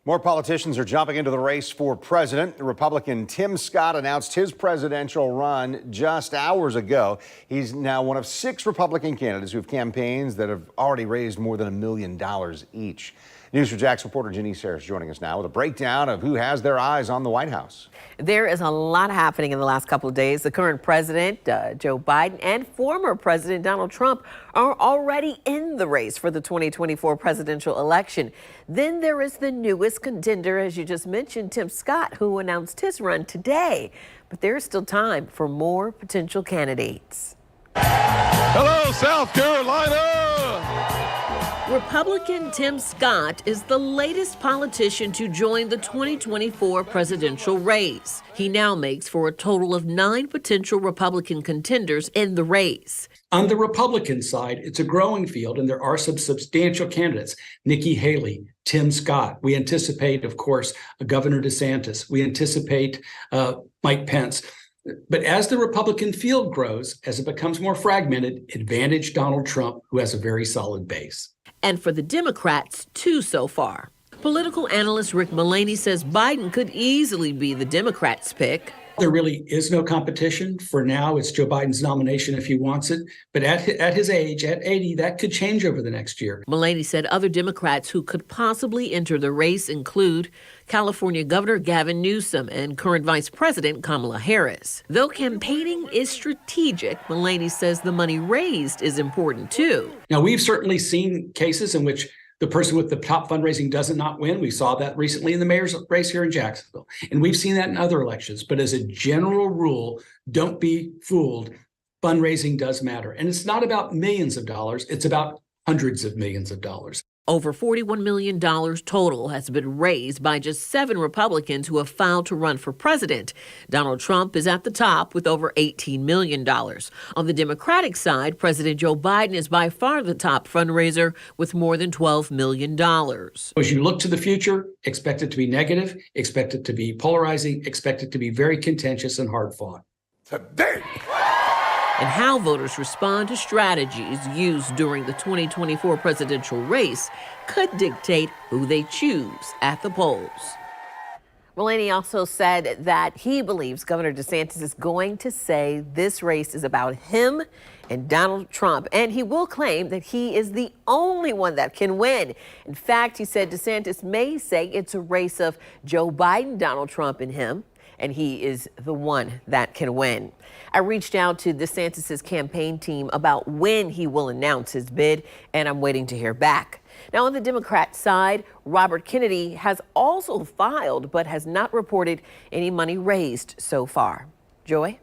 More politicians are jumping into the race for president. Republican Tim Scott announced his presidential run just hours ago. He's now one of 6 Republican candidates who have campaigns that have already raised more than $1 million each. News4JAX reporter Janice Harris joining us now with a breakdown of who has their eyes on the White House. There is a lot happening in the last couple of days. The current president, Joe Biden, and former President Donald Trump are already in the race for the 2024 presidential election. Then there is the newest contender, as you just mentioned, Tim Scott, who announced his run today. But there is still time for more potential candidates. Hello, South Carolina! Republican Tim Scott is the latest politician to join the 2024 presidential race. He now makes for a total of 9 potential Republican contenders in the race. On the Republican side, it's a growing field, and there are some substantial candidates. Nikki Haley, Tim Scott. We anticipate, of course, Governor DeSantis. We anticipate Mike Pence. But as the Republican field grows, as it becomes more fragmented, advantage Donald Trump, who has a very solid base. And for the Democrats, 2 so far. Political analyst Rick Mullaney says Biden could easily be the Democrats' pick. There really is no competition. For now, it's Joe Biden's nomination if he wants it. But at his age, at 80, that could change over the next year. Mullaney said other Democrats who could possibly enter the race include California Governor Gavin Newsom and current Vice President Kamala Harris. Though campaigning is strategic, Mullaney says the money raised is important too. Now, we've certainly seen cases in which the person with the top fundraising does not win. We saw that recently in the mayor's race here in Jacksonville. And we've seen that in other elections. But as a general rule, don't be fooled. Fundraising does matter. And it's not about millions of dollars. It's about hundreds of millions of dollars. Over $41 million total has been raised by just 7 Republicans who have filed to run for president. Donald Trump is at the top with over $18 million. On the Democratic side, President Joe Biden is by far the top fundraiser with more than $12 million. As you look to the future, expect it to be negative, expect it to be polarizing, expect it to be very contentious and hard fought. Today! And how voters respond to strategies used during the 2024 presidential race could dictate who they choose at the polls. Mullaney also said that he believes Governor DeSantis is going to say this race is about him and Donald Trump, and he will claim that he is the only one that can win. In fact, he said DeSantis may say it's a race of Joe Biden, Donald Trump, and him, and he is the one that can win. I reached out to DeSantis' campaign team about when he will announce his bid, and I'm waiting to hear back. Now, on the Democrat side, Robert Kennedy has also filed but has not reported any money raised so far. Joy?